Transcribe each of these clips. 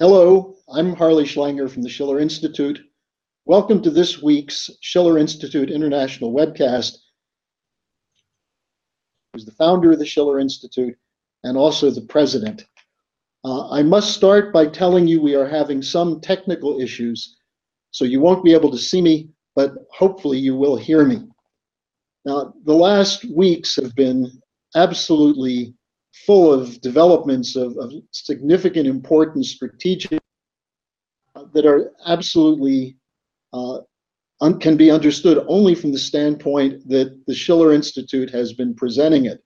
Hello, I'm Harley Schlanger from the Schiller Institute. Welcome to this week's Schiller Institute International webcast. Who's the founder of the Schiller Institute and also the president. I must start by telling you we are having some technical issues, so you won't be able to see me, but hopefully you will hear me. Now, the last weeks have been absolutely full of developments of significant importance, strategic, that are absolutely can be understood only from the standpoint that the Schiller Institute has been presenting it.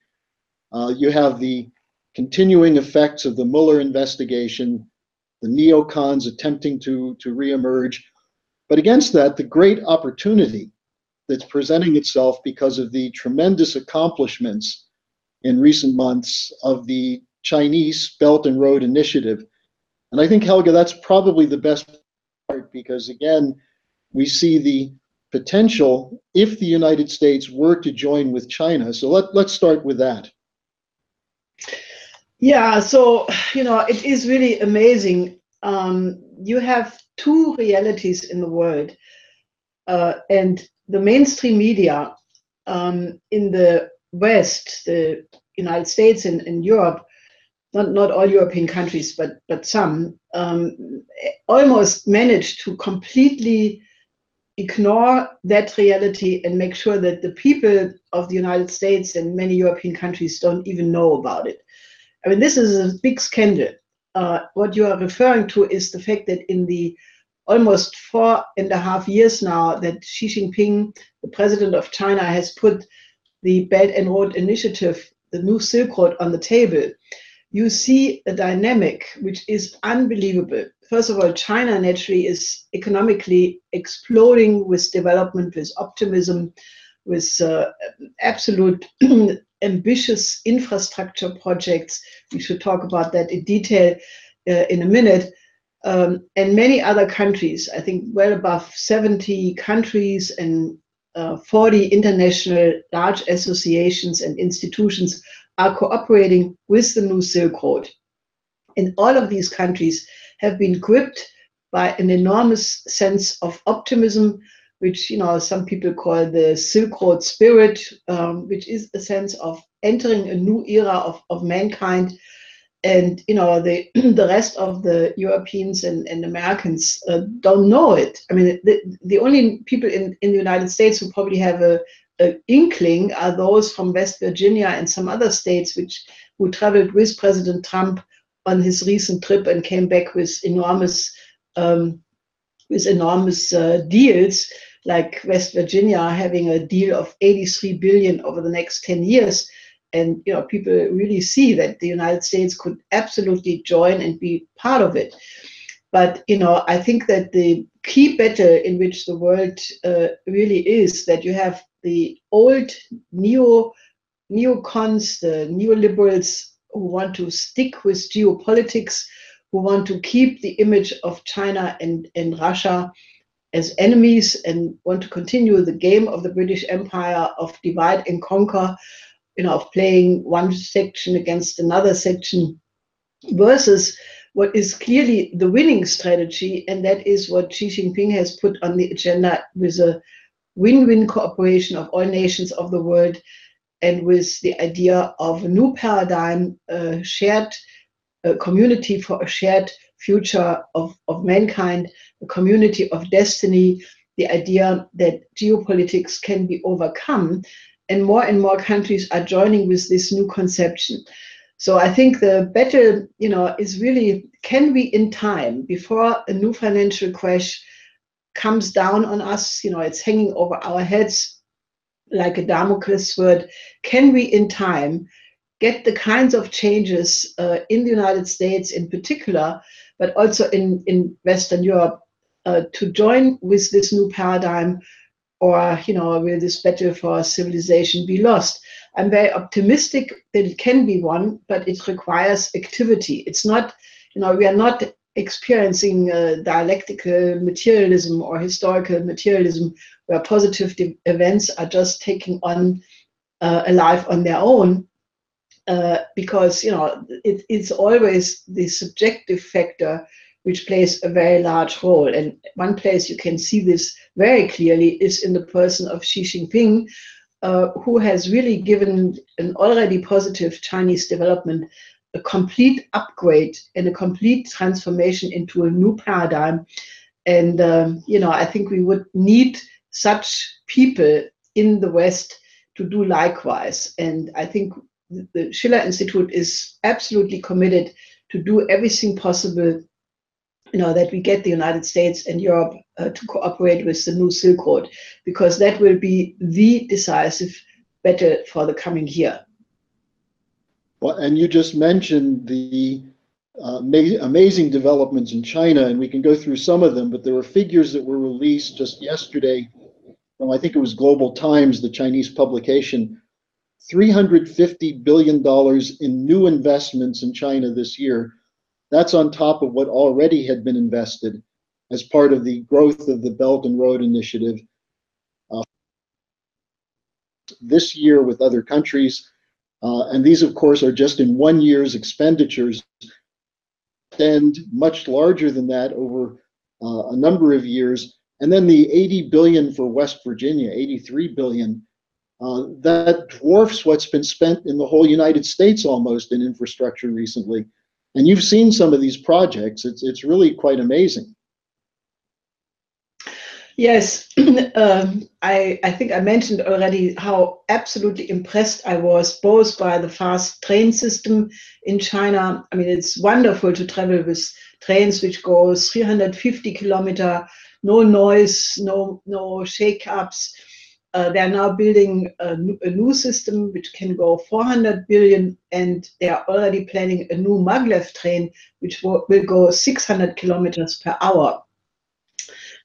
You have the continuing effects of the Mueller investigation, the neocons attempting to reemerge, but against that, the great opportunity that's presenting itself because of the tremendous accomplishments in recent months of the Chinese Belt and Road Initiative. And I think, Helga, that's probably the best part because, again, we see the potential if the United States were to join with China. So let's start with that. Yeah, so, it is really amazing. You have two realities in the world. And the mainstream media in the West, the United States and Europe, not all European countries, but some, almost managed to completely ignore that reality and make sure that the people of the United States and many European countries don't even know about it. I mean, this is a big scandal. What you are referring to is the fact that in the almost 4.5 years now that Xi Jinping, the president of China, has put the Belt and Road Initiative, the new Silk Road, on the table, you see a dynamic which is unbelievable. First of all, China naturally is economically exploding with development, with optimism, with absolute ambitious infrastructure projects. We should talk about that in detail in a minute. And many other countries, I think well above 70 countries and 40 international large associations and institutions are cooperating with the new Silk Road. And all of these countries have been gripped by an enormous sense of optimism, which some people call the Silk Road spirit, which is a sense of entering a new era of mankind. And the rest of the Europeans and Americans don't know it. I mean, the only people in the United States who probably have an inkling are those from West Virginia and some other states who traveled with President Trump on his recent trip and came back with enormous deals, like West Virginia having a deal of 83 billion over the next 10 years. And people really see that the United States could absolutely join and be part of it. But I think that the key battle in which the world really is that you have the old neocons, the neoliberals who want to stick with geopolitics, who want to keep the image of China and Russia as enemies and want to continue the game of the British Empire of divide and conquer, of playing one section against another section, versus what is clearly the winning strategy, and that is what Xi Jinping has put on the agenda with a win-win cooperation of all nations of the world, and with the idea of a new paradigm, a shared community for a shared future of mankind, a community of destiny, the idea that geopolitics can be overcome. And more countries are joining with this new conception. So I think the battle, is really, can we in time, before a new financial crash comes down on us, it's hanging over our heads like a Damocles sword, can we in time get the kinds of changes in the United States in particular, but also in Western Europe, to join with this new paradigm? Or, will this battle for civilization be lost? I'm very optimistic that it can be won, but it requires activity. It's not, we are not experiencing dialectical materialism or historical materialism where positive events are just taking on a life on their own, because, it's always the subjective factor which plays a very large role. And one place you can see this very clearly is in the person of Xi Jinping, who has really given an already positive Chinese development a complete upgrade and a complete transformation into a new paradigm. And, I think we would need such people in the West to do likewise. And I think the Schiller Institute is absolutely committed to do everything possible, that we get the United States and Europe to cooperate with the new Silk Road, because that will be the decisive battle for the coming year. Well, and you just mentioned the amazing developments in China, and we can go through some of them, but there were figures that were released just yesterday from, I think it was Global Times, the Chinese publication, $350 billion in new investments in China this year. That's on top of what already had been invested as part of the growth of the Belt and Road Initiative this year with other countries. And these, of course, are just in 1 year's expenditures, and much larger than that over a number of years. And then the 80 billion for West Virginia, 83 billion, that dwarfs what's been spent in the whole United States almost in infrastructure recently. And you've seen some of these projects. It's really quite amazing. Yes, I think I mentioned already how absolutely impressed I was both by the fast train system in China. I mean, it's wonderful to travel with trains which go 350 kilometers, no noise, no shake-ups. They're now building a new system which can go 400 billion, and they are already planning a new maglev train which will go 600 kilometers per hour.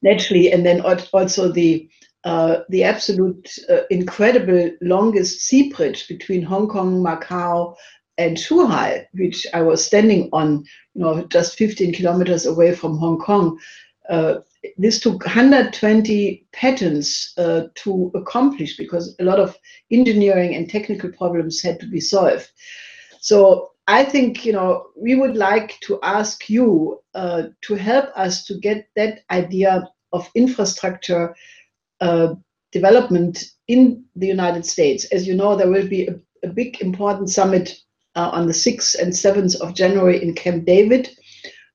Naturally, and then also the absolute incredible longest sea bridge between Hong Kong, Macau, and Shanghai, which I was standing on, just 15 kilometers away from Hong Kong. This took 120 patents to accomplish, because a lot of engineering and technical problems had to be solved. So I think, we would like to ask you to help us to get that idea of infrastructure development in the United States. As you know, there will be a big important summit on the 6th and 7th of January in Camp David,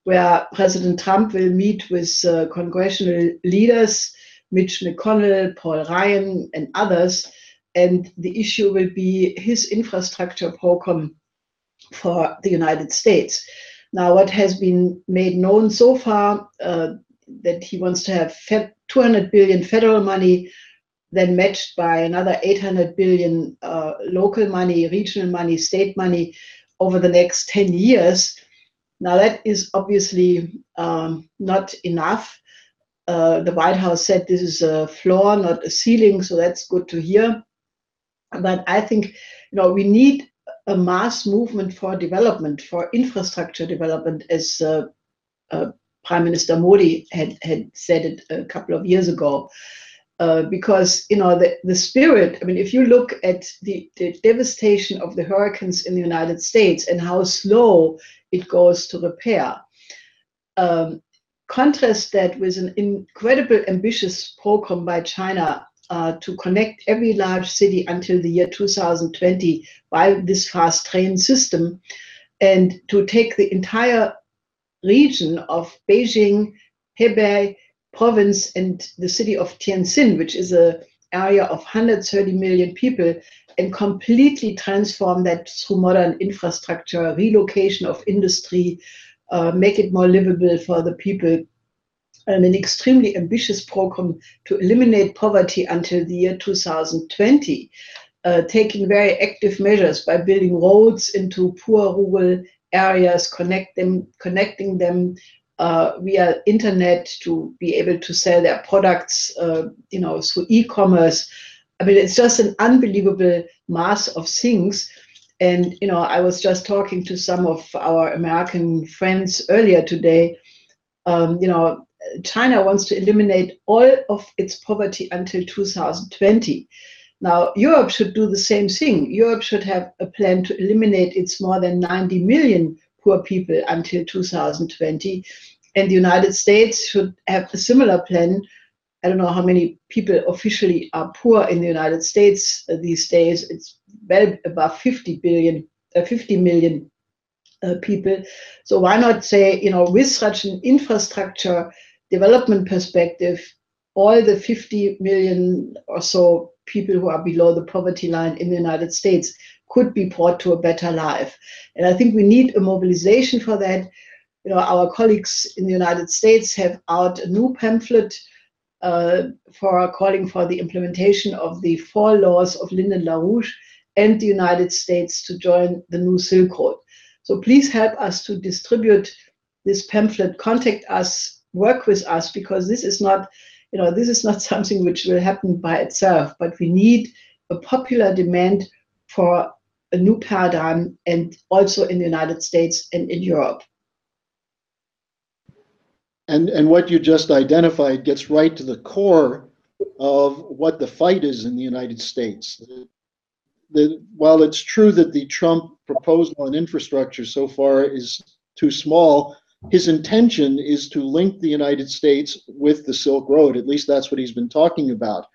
where President Trump will meet with congressional leaders, Mitch McConnell, Paul Ryan, and others. And the issue will be his infrastructure program for the United States. Now, what has been made known so far, that he wants to have 200 billion federal money, then matched by another 800 billion local money, regional money, state money over the next 10 years. Now, that is obviously not enough. The White House said this is a floor, not a ceiling, so that's good to hear. But I think, we need a mass movement for development, for infrastructure development, as Prime Minister Modi had said it a couple of years ago. Because, the spirit, I mean, if you look at the devastation of the hurricanes in the United States and how slow it goes to repair, contrast that with an incredible ambitious program by China to connect every large city until the year 2020 by this fast train system, and to take the entire region of Beijing, Hebei province, and the city of Tianjin, which is an area of 130 million people, and completely transform that through modern infrastructure, relocation of industry, make it more livable for the people, and an extremely ambitious program to eliminate poverty until the year 2020, taking very active measures by building roads into poor rural areas, connecting them via internet to be able to sell their products, through e-commerce. I mean, it's just an unbelievable mass of things. And, I was just talking to some of our American friends earlier today. China wants to eliminate all of its poverty until 2020. Now, Europe should do the same thing. Europe should have a plan to eliminate its more than 90 million poor people until 2020. And the United States should have a similar plan. I don't know how many people officially are poor in the United States these days. It's well above 50 million people. So why not say, with such an infrastructure development perspective, all the 50 million or so people who are below the poverty line in the United States could be brought to a better life. And I think we need a mobilization for that. Our colleagues in the United States have out a new pamphlet for calling for the implementation of the 4 laws of Lyndon LaRouche and the United States to join the new Silk Road. So please help us to distribute this pamphlet, contact us, work with us, because this is not something which will happen by itself, but we need a popular demand for a new paradigm, and also in the United States and in Europe. And what you just identified gets right to the core of what the fight is in the United States. While it's true that the Trump proposal on infrastructure so far is too small, his intention is to link the United States with the Silk Road. At least that's what he's been talking about.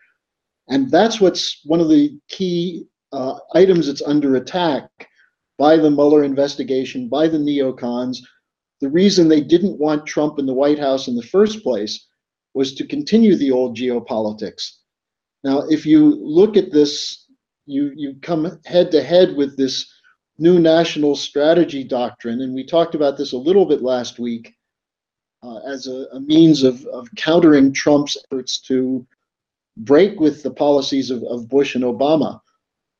And that's what's one of the key items that's under attack by the Mueller investigation, by the neocons. The reason they didn't want Trump in the White House in the first place was to continue the old geopolitics. Now, if you look at this, you come head to head with this new national strategy doctrine, and we talked about this a little bit last week as a means of countering Trump's efforts to break with the policies of Bush and Obama.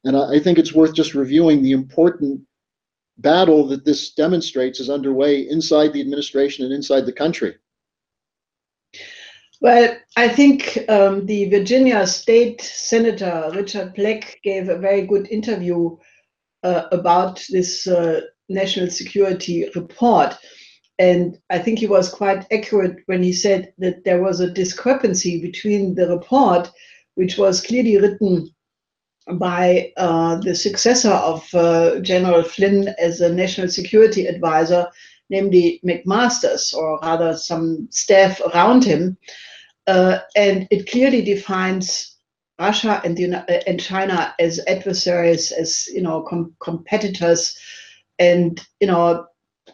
And I think it's worth just reviewing the important battle that this demonstrates is underway inside the administration and inside the country. Well, I think the Virginia State Senator Richard Black gave a very good interview about this national security report. And I think he was quite accurate when he said that there was a discrepancy between the report, which was clearly written by the successor of General Flynn as a national security advisor, namely McMaster's, or rather some staff around him. And it clearly defines Russia and China as adversaries, as competitors. And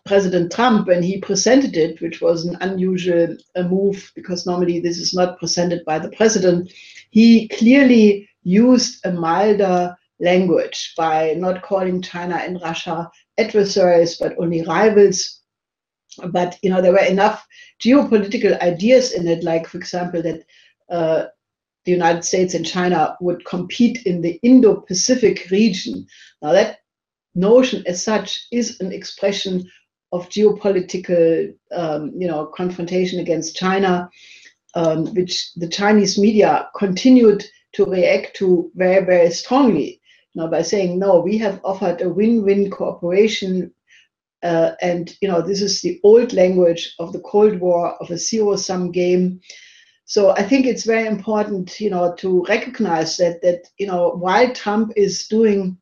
President Trump, when he presented it, which was an unusual move because normally this is not presented by the president, he clearly used a milder language by not calling China and Russia adversaries, but only rivals. But there were enough geopolitical ideas in it, like, for example, that the United States and China would compete in the Indo-Pacific region. Now, that notion as such is an expression of geopolitical confrontation against China, which the Chinese media continued to react to very, very strongly, by saying, no, we have offered a win-win cooperation, and this is the old language of the Cold War, of a zero-sum game. So I think it's very important, to recognize that while Trump is doing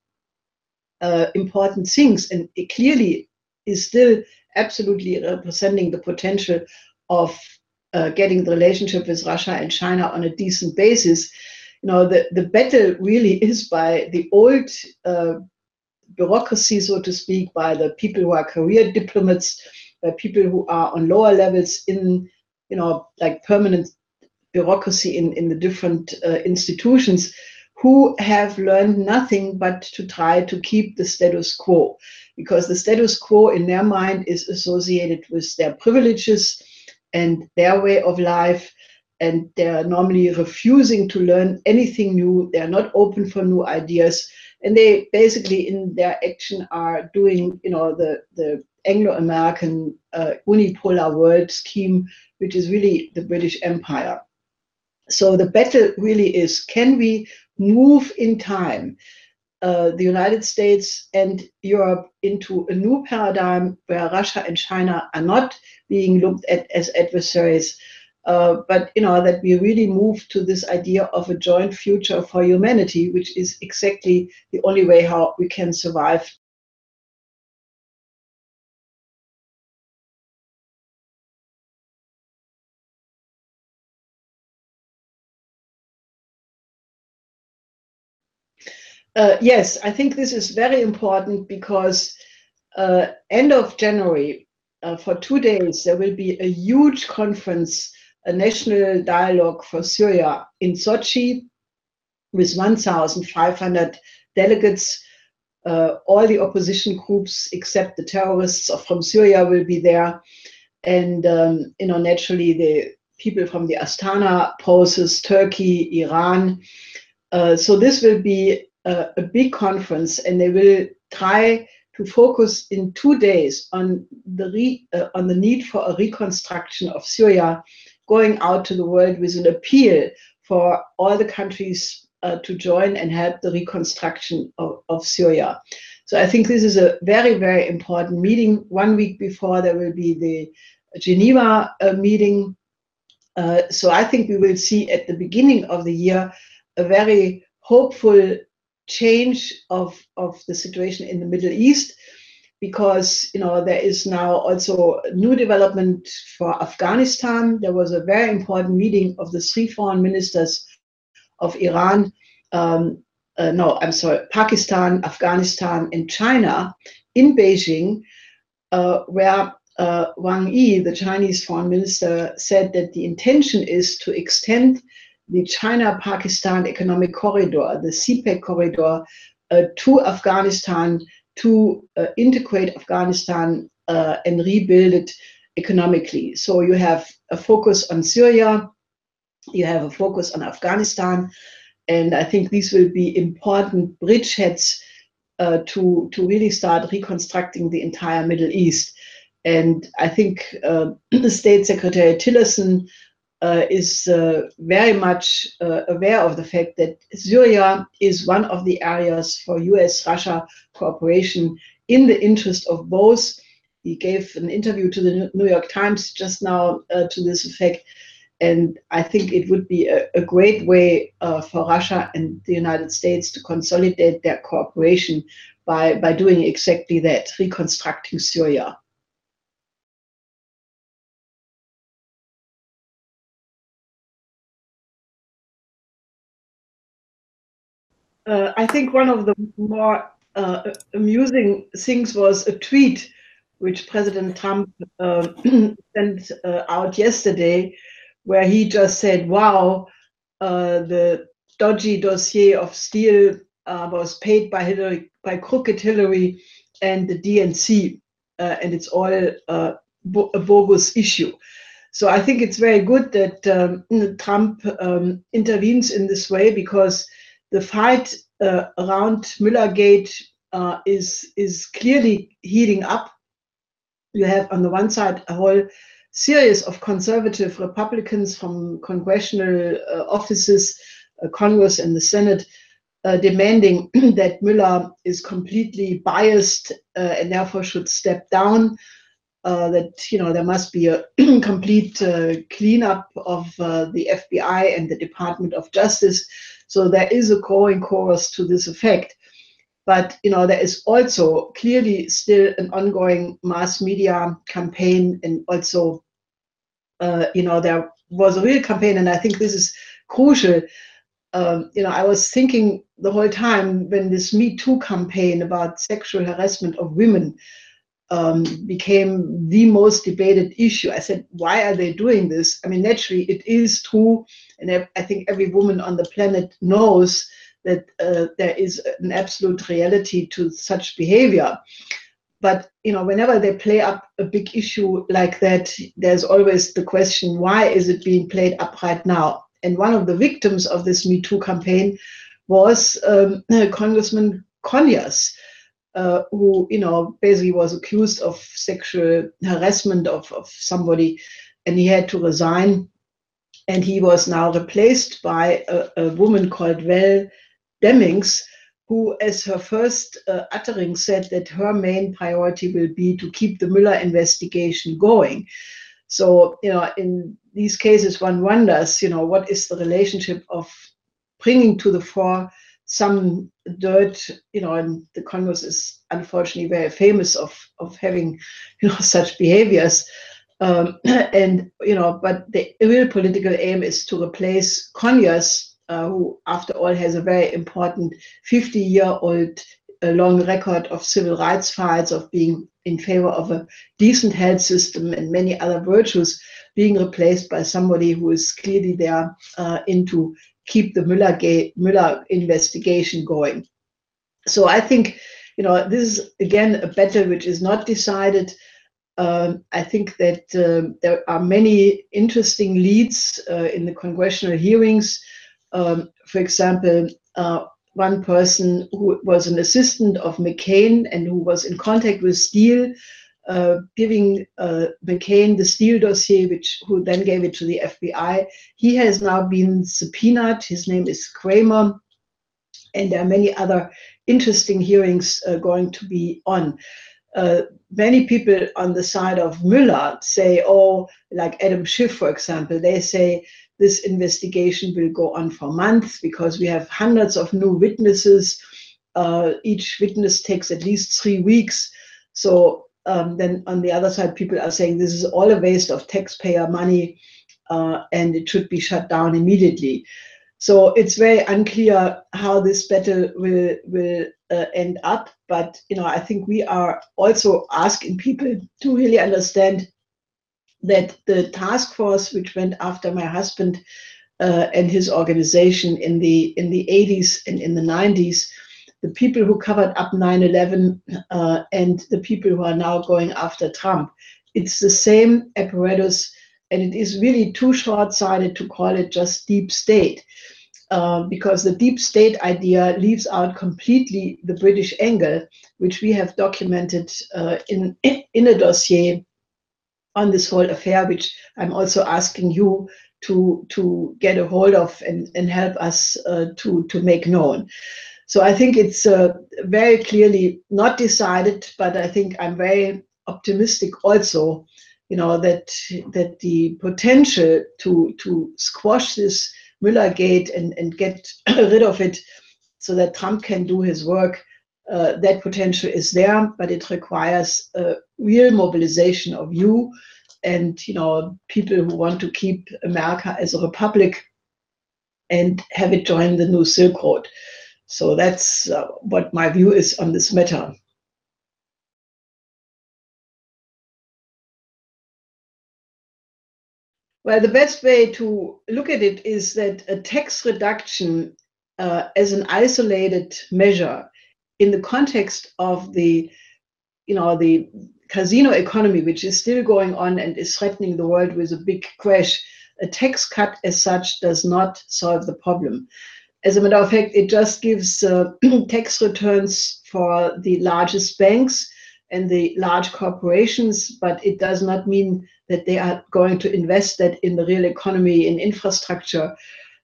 important things, and it clearly is still absolutely representing the potential of getting the relationship with Russia and China on a decent basis, the battle really is by the old bureaucracy, so to speak, by the people who are career diplomats, by people who are on lower levels in, like permanent bureaucracy in the different institutions, who have learned nothing but to try to keep the status quo, because the status quo in their mind is associated with their privileges and their way of life, and they're normally refusing to learn anything new. They're not open for new ideas, and they basically in their action are doing the Anglo-American unipolar world scheme, which is really the British Empire. So the battle really is, can we move in time the United States and Europe into a new paradigm where Russia and China are not being looked at as adversaries, but that we really move to this idea of a joint future for humanity, which is exactly the only way how we can survive Yes, I think this is very important because end of January, for 2 days, there will be a huge conference, a national dialogue for Syria in Sochi with 1,500 delegates. All the opposition groups except the terrorists from Syria will be there. And, naturally, the people from the Astana process, Turkey, Iran. So this will be a big conference, and they will try to focus in 2 days on the need for a reconstruction of Syria, going out to the world with an appeal for all the countries to join and help the reconstruction of Syria. So I think this is a very, very important meeting. 1 week before, there will be the Geneva meeting. So I think we will see at the beginning of the year a very hopeful change of the situation in the Middle East, because there is now also new development for Afghanistan. There was a very important meeting of the 3 foreign ministers of Iran, Pakistan, Afghanistan, and China in Beijing, where Wang Yi, the Chinese foreign minister, said that the intention is to extend the China-Pakistan economic corridor, the CPEC corridor, to Afghanistan, to integrate Afghanistan and rebuild it economically. So you have a focus on Syria, you have a focus on Afghanistan, and I think these will be important bridgeheads to really start reconstructing the entire Middle East. And I think the State Secretary Tillerson is very much aware of the fact that Syria is one of the areas for US-Russia cooperation in the interest of both. He gave an interview to the New York Times just now to this effect. And I think it would be a great way for Russia and the United States to consolidate their cooperation by doing exactly that, reconstructing Syria. I think one of the more amusing things was a tweet which President Trump sent out yesterday, where he just said, wow, the dodgy dossier of Steele was paid by Hillary, by crooked Hillary and the DNC, and it's all a bogus issue. So I think it's very good that Trump intervenes in this way, because the fight around Millergate is clearly heating up. You have on the one side a whole series of conservative Republicans from congressional offices, Congress and the Senate, demanding that Mueller is completely biased and therefore should step down. That there must be a complete cleanup of the FBI and the Department of Justice. So there is a growing chorus to this effect. But there is also clearly still an ongoing mass media campaign, and also there was a real campaign, and I think this is crucial. I was thinking the whole time when this Me Too campaign about sexual harassment of women became the most debated issue. I said, why are they doing this? I mean, naturally, it is true, and I think every woman on the planet knows that there is an absolute reality to such behavior. But whenever they play up a big issue like that, there's always the question, why is it being played up right now? And one of the victims of this Me Too campaign was Congressman Conyers, who basically was accused of sexual harassment of somebody, and he had to resign. And he was now replaced by a woman called Val Demings, who, as her first uttering, said that her main priority will be to keep the Mueller investigation going. So, in these cases, one wonders, what is the relationship of bringing to the fore some dirt, and the Congress is unfortunately very famous of having, such behaviors. But the real political aim is to replace Conyers who, after all, has a very important 50-year-old long record of civil rights fights, of being in favor of a decent health system and many other virtues, being replaced by somebody who is clearly there to keep the Mueller investigation going. So I think, this is again a battle which is not decided. I think that there are many interesting leads in the congressional hearings. For example, one person who was an assistant of McCain and who was in contact with Steele, giving McCain the Steele dossier, who then gave it to the FBI. He has now been subpoenaed. His name is Kramer. And there are many other interesting hearings going to be on. Many people on the side of Mueller say, like Adam Schiff, for example, they say this investigation will go on for months because we have hundreds of new witnesses. Each witness takes at least 3 weeks. So then on the other side, people are saying this is all a waste of taxpayer money and it should be shut down immediately. So it's very unclear how this battle will end up. But I think we are also asking people to really understand that the task force which went after my husband and his organization in the 80s and in the 90s, the people who covered up 9/11 and the people who are now going after Trump, it's the same apparatus, and it is really too short-sighted to call it just deep state. Because the deep state idea leaves out completely the British angle, which we have documented in a dossier on this whole affair, which I'm also asking you to get a hold of and help us to make known. So I think it's very clearly not decided, but I think I'm very optimistic also, that the potential to squash this Millergate and get rid of it so that Trump can do his work, that potential is there, but it requires a real mobilization of you and people who want to keep America as a republic and have it join the new Silk Road. So that's what my view is on this matter. Well, the best way to look at it is that a tax reduction as an isolated measure in the context of the casino economy, which is still going on and is threatening the world with a big crash, a tax cut as such does not solve the problem. As a matter of fact, it just gives tax returns for the largest banks and the large corporations, but it does not mean that they are going to invest that in the real economy, in infrastructure.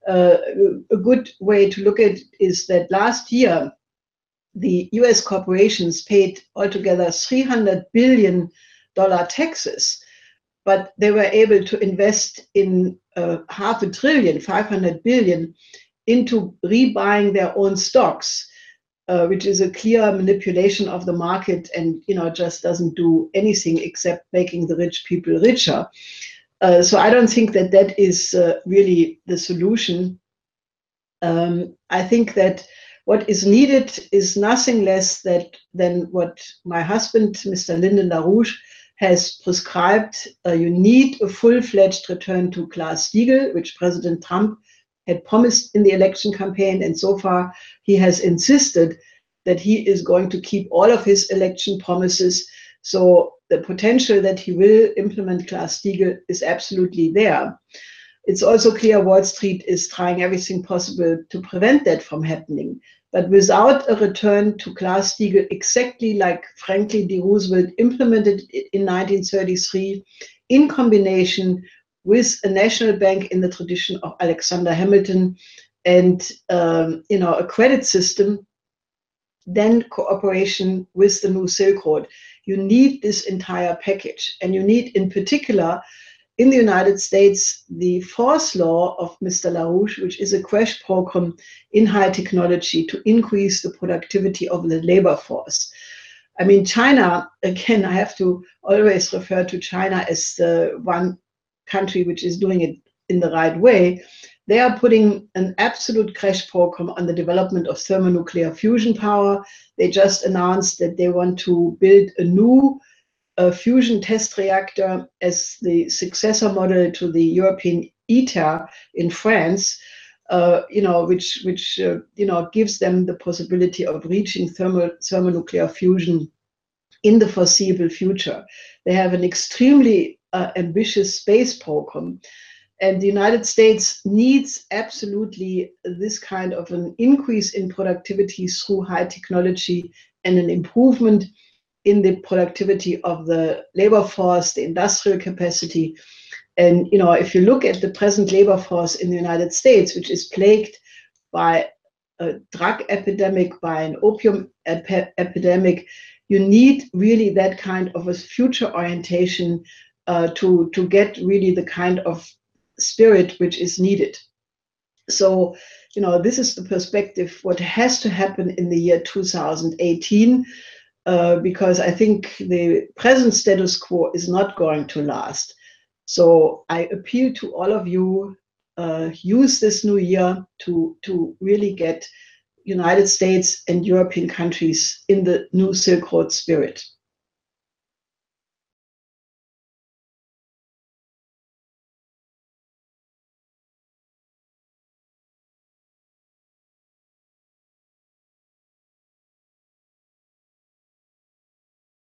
A good way to look at it is that last year, the US corporations paid altogether $300 billion taxes, but they were able to invest in $500 billion, 500 billion, into rebuying their own stocks, which is a clear manipulation of the market and just doesn't do anything except making the rich people richer. So I don't think that is really the solution. I think that what is needed is nothing less than what my husband, Mr. Lyndon LaRouche, has prescribed. You need a full-fledged return to Glass-Steagall, which President Trump had promised in the election campaign, and so far he has insisted that he is going to keep all of his election promises. So the potential that he will implement Glass-Steagall is absolutely there. It's also clear Wall Street is trying everything possible to prevent that from happening. But without a return to Glass-Steagall, exactly like Franklin D. Roosevelt implemented it in 1933, in combination with a national bank in the tradition of Alexander Hamilton and a credit system, then cooperation with the new Silk Road. You need this entire package, and you need, in particular, in the United States, the fourth law of Mr. LaRouche, which is a crash program in high technology to increase the productivity of the labor force. I mean, China, again, I have to always refer to China as the one country which is doing it in the right way. They are putting an absolute crash program on the development of thermonuclear fusion power. They just announced that they want to build a new fusion test reactor as the successor model to the European ITER in France, which gives them the possibility of reaching thermonuclear fusion in the foreseeable future. They have an extremely ambitious space program, and the United States needs absolutely this kind of an increase in productivity through high technology and an improvement in the productivity of the labor force, the industrial capacity. And if you look at the present labor force in the United States, which is plagued by a drug epidemic, by an opium epidemic, you need really that kind of a future orientation to get really the kind of spirit which is needed. So, this is the perspective, what has to happen in the year 2018, because I think the present status quo is not going to last. So I appeal to all of you, use this new year to really get United States and European countries in the new Silk Road spirit.